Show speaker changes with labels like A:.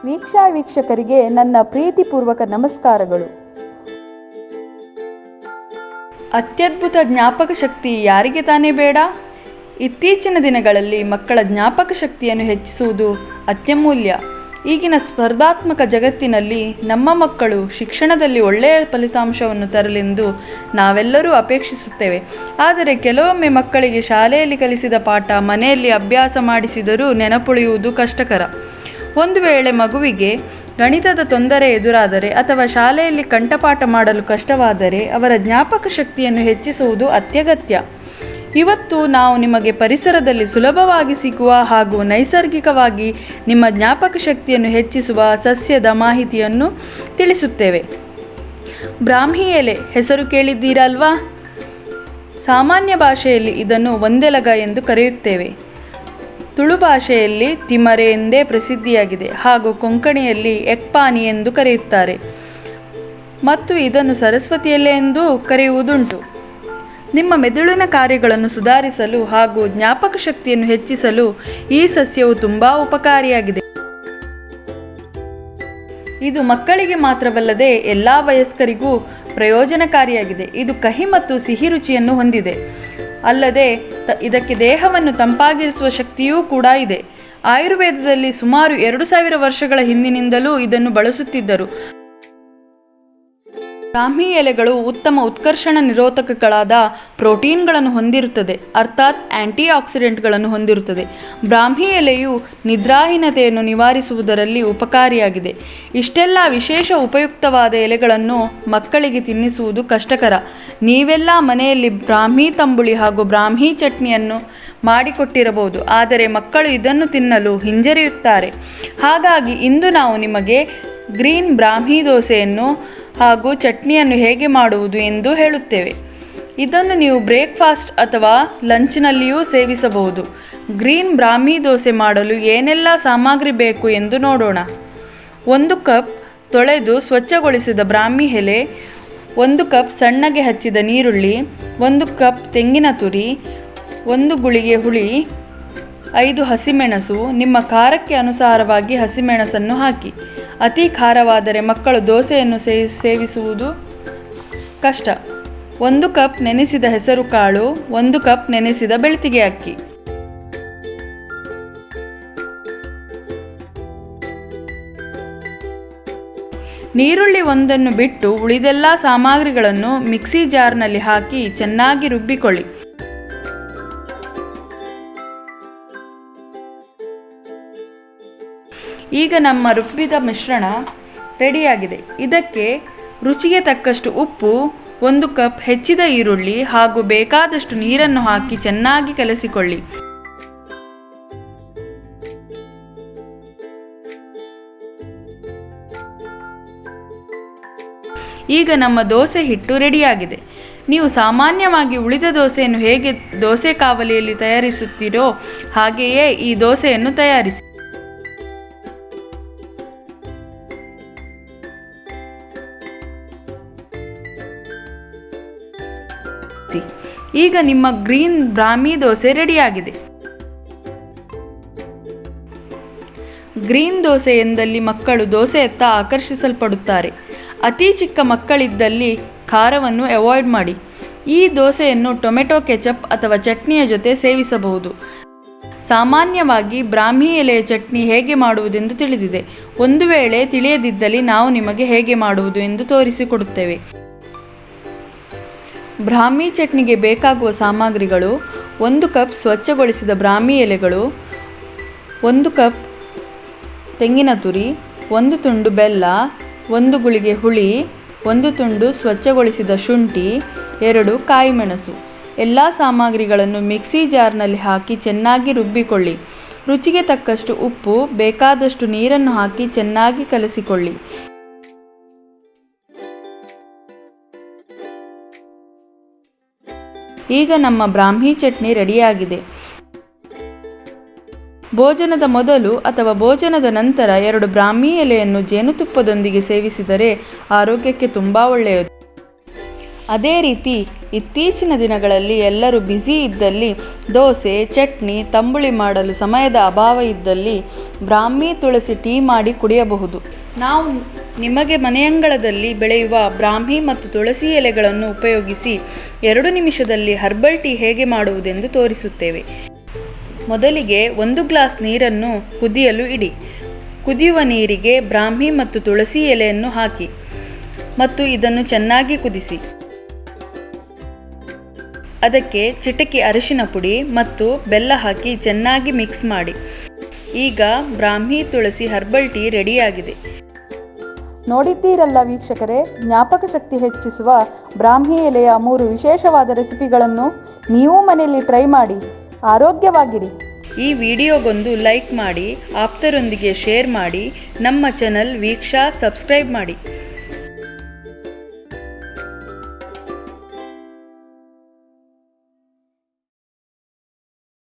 A: ವೀಕ್ಷಕರಿಗೆ ನನ್ನ ಪ್ರೀತಿಪೂರ್ವಕ ನಮಸ್ಕಾರಗಳು.
B: ಅತ್ಯದ್ಭುತ ಜ್ಞಾಪಕ ಶಕ್ತಿ ಯಾರಿಗೆ ತಾನೇ ಬೇಡ? ಇತ್ತೀಚಿನ ದಿನಗಳಲ್ಲಿ ಮಕ್ಕಳ ಜ್ಞಾಪಕ ಶಕ್ತಿಯನ್ನು ಹೆಚ್ಚಿಸುವುದು ಅತ್ಯಮೂಲ್ಯ. ಈಗಿನ ಸ್ಪರ್ಧಾತ್ಮಕ ಜಗತ್ತಿನಲ್ಲಿ ನಮ್ಮ ಮಕ್ಕಳು ಶಿಕ್ಷಣದಲ್ಲಿ ಒಳ್ಳೆಯ ಫಲಿತಾಂಶವನ್ನು ತರಲೆಂದು ನಾವೆಲ್ಲರೂ ಅಪೇಕ್ಷಿಸುತ್ತೇವೆ. ಆದರೆ ಕೆಲವೊಮ್ಮೆ ಮಕ್ಕಳಿಗೆ ಶಾಲೆಯಲ್ಲಿ ಕಲಿಸಿದ ಪಾಠ ಮನೆಯಲ್ಲಿ ಅಭ್ಯಾಸ ಮಾಡಿಸಿದರೂ ನೆನಪುಳಿಯುವುದು ಕಷ್ಟಕರ. ಒಂದು ವೇಳೆ ಮಗುವಿಗೆ ಗಣಿತದ ತೊಂದರೆ ಎದುರಾದರೆ ಅಥವಾ ಶಾಲೆಯಲ್ಲಿ ಕಂಠಪಾಠ ಮಾಡಲು ಕಷ್ಟವಾದರೆ ಅವರ ಜ್ಞಾಪಕ ಶಕ್ತಿಯನ್ನು ಹೆಚ್ಚಿಸುವುದು ಅತ್ಯಗತ್ಯ. ಇವತ್ತು ನಾವು ನಿಮಗೆ ಪರಿಸರದಲ್ಲಿ ಸುಲಭವಾಗಿ ಸಿಗುವ ಹಾಗೂ ನೈಸರ್ಗಿಕವಾಗಿ ನಿಮ್ಮ ಜ್ಞಾಪಕ ಶಕ್ತಿಯನ್ನು ಹೆಚ್ಚಿಸುವ ಸಸ್ಯದ ಮಾಹಿತಿಯನ್ನು ತಿಳಿಸುತ್ತೇವೆ. ಬ್ರಾಹ್ಮಿ ಎಲೆ ಹೆಸರು ಕೇಳಿದ್ದೀರಲ್ವಾ? ಸಾಮಾನ್ಯ ಭಾಷೆಯಲ್ಲಿ ಇದನ್ನು ಒಂದೆಲಗ ಎಂದು ಕರೆಯುತ್ತೇವೆ. ತುಳು ಭಾಷೆಯಲ್ಲಿ ತಿಮರೆ ಎಂದೇ ಪ್ರಸಿದ್ಧಿಯಾಗಿದೆ ಹಾಗೂ ಕೊಂಕಣಿಯಲ್ಲಿ ಎಕ್ಪಾನಿ ಎಂದು ಕರೆಯುತ್ತಾರೆ ಮತ್ತು ಇದನ್ನು ಸರಸ್ವತಿ ಎಲೆ ಎಂದು ಕರೆಯುವುದುಂಟು. ನಿಮ್ಮ ಮೆದುಳಿನ ಕಾರ್ಯಗಳನ್ನು ಸುಧಾರಿಸಲು ಹಾಗೂ ಜ್ಞಾಪಕ ಶಕ್ತಿಯನ್ನು ಹೆಚ್ಚಿಸಲು ಈ ಸಸ್ಯವು ತುಂಬ ಉಪಕಾರಿಯಾಗಿದೆ. ಇದು ಮಕ್ಕಳಿಗೆ ಮಾತ್ರವಲ್ಲದೆ ಎಲ್ಲ ವಯಸ್ಕರಿಗೂ ಪ್ರಯೋಜನಕಾರಿಯಾಗಿದೆ. ಇದು ಕಹಿ ಮತ್ತು ಸಿಹಿ ರುಚಿಯನ್ನು ಹೊಂದಿದೆ. ಅಲ್ಲದೆ ಇದಕ್ಕೆ ದೇಹವನ್ನು ತಂಪಾಗಿರಿಸುವ ಶಕ್ತಿಯೂ ಕೂಡ ಇದೆ. ಆಯುರ್ವೇದದಲ್ಲಿ ಸುಮಾರು 2000 ವರ್ಷಗಳ ಹಿಂದಿನಿಂದಲೂ ಇದನ್ನು ಬಳಸುತ್ತಿದ್ದರು. ಬ್ರಾಹ್ಮಿ ಎಲೆಗಳು ಉತ್ತಮ ಉತ್ಕರ್ಷಣ ನಿರೋಧಕಗಳಾದ ಪ್ರೋಟೀನ್ಗಳನ್ನು ಹೊಂದಿರುತ್ತದೆ, ಅರ್ಥಾತ್ ಆಂಟಿ ಆಕ್ಸಿಡೆಂಟ್ಗಳನ್ನು ಹೊಂದಿರುತ್ತದೆ. ಬ್ರಾಹ್ಮಿ ಎಲೆಯು ನಿದ್ರಾಹೀನತೆಯನ್ನು ನಿವಾರಿಸುವುದರಲ್ಲಿ ಉಪಕಾರಿಯಾಗಿದೆ. ಇಷ್ಟೆಲ್ಲ ವಿಶೇಷ ಉಪಯುಕ್ತವಾದ ಎಲೆಗಳನ್ನು ಮಕ್ಕಳಿಗೆ ತಿನ್ನಿಸುವುದು ಕಷ್ಟಕರ. ನೀವೆಲ್ಲ ಮನೆಯಲ್ಲಿ ಬ್ರಾಹ್ಮಿ ತಂಬುಳಿ ಹಾಗೂ ಬ್ರಾಹ್ಮಿ ಚಟ್ನಿಯನ್ನು ಮಾಡಿಕೊಟ್ಟಿರಬಹುದು, ಆದರೆ ಮಕ್ಕಳು ಇದನ್ನು ತಿನ್ನಲು ಹಿಂಜರಿಯುತ್ತಾರೆ. ಹಾಗಾಗಿ ಇಂದು ನಾವು ನಿಮಗೆ ಗ್ರೀನ್ ಬ್ರಾಹ್ಮಿ ದೋಸೆಯನ್ನು ಹಾಗೂ ಚಟ್ನಿಯನ್ನು ಹೇಗೆ ಮಾಡುವುದು ಎಂದು ಹೇಳುತ್ತೇವೆ. ಇದನ್ನು ನೀವು ಬ್ರೇಕ್ಫಾಸ್ಟ್ ಅಥವಾ ಲಂಚ್ನಲ್ಲಿಯೂ ಸೇವಿಸಬಹುದು. ಗ್ರೀನ್ ಬ್ರಾಹ್ಮಿ ದೋಸೆ ಮಾಡಲು ಏನೆಲ್ಲ ಸಾಮಗ್ರಿ ಬೇಕು ಎಂದು ನೋಡೋಣ. 1 ಕಪ್ ತೊಳೆದು ಸ್ವಚ್ಛಗೊಳಿಸಿದ ಬ್ರಾಹ್ಮಿ ಎಲೆ, 1 ಕಪ್ ಸಣ್ಣಗೆ ಹಚ್ಚಿದ ನೀರುಳ್ಳಿ, 1 ಕಪ್ ತೆಂಗಿನ ತುರಿ, 1 ಗುಳಿಗೆ ಹುಳಿ, 5 ಹಸಿಮೆಣಸು. ನಿಮ್ಮ ಖಾರಕ್ಕೆ ಅನುಸಾರವಾಗಿ ಹಸಿಮೆಣಸನ್ನು ಹಾಕಿ. ಅತಿ ಖಾರವಾದರೆ ಮಕ್ಕಳು ದೋಸೆಯನ್ನು ಸೇವಿಸುವುದು ಕಷ್ಟ. 1 ಕಪ್ ನೆನೆಸಿದ ಹೆಸರು ಕಾಳು, 1 ಕಪ್ ನೆನೆಸಿದ ಬೆಳ್ತಿಗೆ ಅಕ್ಕಿ. ನೀರುಳ್ಳಿ ಒಂದನ್ನು ಬಿಟ್ಟು ಉಳಿದೆಲ್ಲ ಸಾಮಗ್ರಿಗಳನ್ನು ಮಿಕ್ಸಿ ಜಾರ್ನಲ್ಲಿ ಹಾಕಿ ಚೆನ್ನಾಗಿ ರುಬ್ಬಿಕೊಳ್ಳಿ. ಈಗ ನಮ್ಮ ರುಬ್ಬಿದ ಮಿಶ್ರಣ ರೆಡಿಯಾಗಿದೆ. ಇದಕ್ಕೆ ರುಚಿಗೆ ತಕ್ಕಷ್ಟು ಉಪ್ಪು, 1 ಕಪ್ ಹೆಚ್ಚಿದ ಈರುಳ್ಳಿ ಹಾಗೂ ಬೇಕಾದಷ್ಟು ನೀರನ್ನು ಹಾಕಿ ಚೆನ್ನಾಗಿ ಕಲಸಿಕೊಳ್ಳಿ. ಈಗ ನಮ್ಮ ದೋಸೆ ಹಿಟ್ಟು ರೆಡಿಯಾಗಿದೆ. ನೀವು ಸಾಮಾನ್ಯವಾಗಿ ಉಳಿದ ದೋಸೆಯನ್ನು ಹೇಗೆ ದೋಸೆ ಕಾವಲಿಯಲ್ಲಿ ತಯಾರಿಸುತ್ತೀರೋ ಹಾಗೆಯೇ ಈ ದೋಸೆಯನ್ನು ತಯಾರಿಸಿ. ಈಗ ನಿಮ್ಮ ಗ್ರೀನ್ ಬ್ರಾಹ್ಮಿ ದೋಸೆ ರೆಡಿಯಾಗಿದೆ. ಗ್ರೀನ್ ದೋಸೆ ಎಂದಲ್ಲಿ ಮಕ್ಕಳು ದೋಸೆಯತ್ತ ಆಕರ್ಷಿಸಲ್ಪಡುತ್ತಾರೆ. ಅತಿ ಚಿಕ್ಕ ಮಕ್ಕಳಿದ್ದಲ್ಲಿ ಖಾರವನ್ನು ಅವಾಯ್ಡ್ ಮಾಡಿ. ಈ ದೋಸೆಯನ್ನು ಟೊಮೆಟೊ ಕೆಚಪ್ ಅಥವಾ ಚಟ್ನಿಯ ಜೊತೆ ಸೇವಿಸಬಹುದು. ಸಾಮಾನ್ಯವಾಗಿ ಬ್ರಾಹ್ಮಿ ಎಲೆಯ ಚಟ್ನಿ ಹೇಗೆ ಮಾಡುವುದೆಂದು ತಿಳಿದಿದೆ. ಒಂದು ವೇಳೆ ತಿಳಿಯದಿದ್ದಲ್ಲಿ ನಾವು ನಿಮಗೆ ಹೇಗೆ ಮಾಡುವುದು ಎಂದು ತೋರಿಸಿಕೊಡುತ್ತೇವೆ. ಬ್ರಾಹ್ಮಿ ಚಟ್ನಿಗೆ ಬೇಕಾಗುವ ಸಾಮಗ್ರಿಗಳು: 1 ಕಪ್ ಸ್ವಚ್ಛಗೊಳಿಸಿದ ಬ್ರಾಹ್ಮಿ ಎಲೆಗಳು, 1 ಕಪ್ ತೆಂಗಿನ ತುರಿ, 1 ತುಂಡು ಬೆಲ್ಲ, 1 ಗುಳಿಗೆ ಹುಳಿ, 1 ತುಂಡು ಸ್ವಚ್ಛಗೊಳಿಸಿದ ಶುಂಠಿ, 2 ಕಾಯಿಮೆಣಸು. ಎಲ್ಲ ಸಾಮಗ್ರಿಗಳನ್ನು ಮಿಕ್ಸಿ ಜಾರ್ನಲ್ಲಿ ಹಾಕಿ ಚೆನ್ನಾಗಿ ರುಬ್ಬಿಕೊಳ್ಳಿ. ರುಚಿಗೆ ತಕ್ಕಷ್ಟು ಉಪ್ಪು, ಬೇಕಾದಷ್ಟು ನೀರನ್ನು ಹಾಕಿ ಚೆನ್ನಾಗಿ ಕಲಸಿಕೊಳ್ಳಿ. ಈಗ ನಮ್ಮ ಬ್ರಾಹ್ಮಿ ಚಟ್ನಿ ರೆಡಿಯಾಗಿದೆ. ಭೋಜನದ ಮೊದಲು ಅಥವಾ ಭೋಜನದ ನಂತರ 2 ಬ್ರಾಹ್ಮಿ ಎಲೆಯನ್ನು ಜೇನುತುಪ್ಪದೊಂದಿಗೆ ಸೇವಿಸಿದರೆ ಆರೋಗ್ಯಕ್ಕೆ ತುಂಬ ಒಳ್ಳೆಯದು. ಅದೇ ರೀತಿ ಇತ್ತೀಚಿನ ದಿನಗಳಲ್ಲಿ ಎಲ್ಲರೂ ಬ್ಯುಸಿ ಇದ್ದಲ್ಲಿ ದೋಸೆ, ಚಟ್ನಿ, ತಂಬುಳಿ ಮಾಡಲು ಸಮಯದ ಅಭಾವ ಇದ್ದಲ್ಲಿ ಬ್ರಾಹ್ಮಿ ತುಳಸಿ ಟೀ ಮಾಡಿ ಕುಡಿಯಬಹುದು. ನಾವು ನಿಮಗೆ ಮನೆಯಂಗಳದಲ್ಲಿ ಬೆಳೆಯುವ ಬ್ರಾಹ್ಮಿ ಮತ್ತು ತುಳಸಿ ಎಲೆಗಳನ್ನು ಉಪಯೋಗಿಸಿ 2 ನಿಮಿಷದಲ್ಲಿ ಹರ್ಬಲ್ ಟೀ ಹೇಗೆ ಮಾಡುವುದೆಂದು ತೋರಿಸುತ್ತೇವೆ. ಮೊದಲಿಗೆ 1 ಗ್ಲಾಸ್ ನೀರನ್ನು ಕುದಿಯಲು ಇಡಿ. ಕುದಿಯುವ ನೀರಿಗೆ ಬ್ರಾಹ್ಮಿ ಮತ್ತು ತುಳಸಿ ಎಲೆಯನ್ನು ಹಾಕಿ ಮತ್ತು ಇದನ್ನು ಚೆನ್ನಾಗಿ ಕುದಿಸಿ. ಅದಕ್ಕೆ ಚಿಟಿಕೆ ಅರಿಶಿನ ಪುಡಿ ಮತ್ತು ಬೆಲ್ಲ ಹಾಕಿ ಚೆನ್ನಾಗಿ ಮಿಕ್ಸ್ ಮಾಡಿ. ಈಗ ಬ್ರಾಹ್ಮಿ ತುಳಸಿ ಹರ್ಬಲ್ ಟೀ ರೆಡಿಯಾಗಿದೆ.
A: ನೋಡಿದ್ದೀರಲ್ಲ ವೀಕ್ಷಕರೇ, ಜ್ಞಾಪಕ ಶಕ್ತಿ ಹೆಚ್ಚಿಸುವ ಬ್ರಾಹ್ಮಿ ಎಲೆಯ 3 ವಿಶೇಷವಾದ ರೆಸಿಪಿಗಳನ್ನು ನೀವು ಮನೆಯಲ್ಲಿ ಟ್ರೈ ಮಾಡಿ ಆರೋಗ್ಯವಾಗಿರಿ.
B: ಈ ವಿಡಿಯೋಗೊಂದು ಲೈಕ್ ಮಾಡಿ, ಆಪ್ತರೊಂದಿಗೆ ಶೇರ್ ಮಾಡಿ, ನಮ್ಮ ಚಾನಲ್ ವೀಕ್ಷಾ ಸಬ್ಸ್ಕ್ರೈಬ್ ಮಾಡಿ.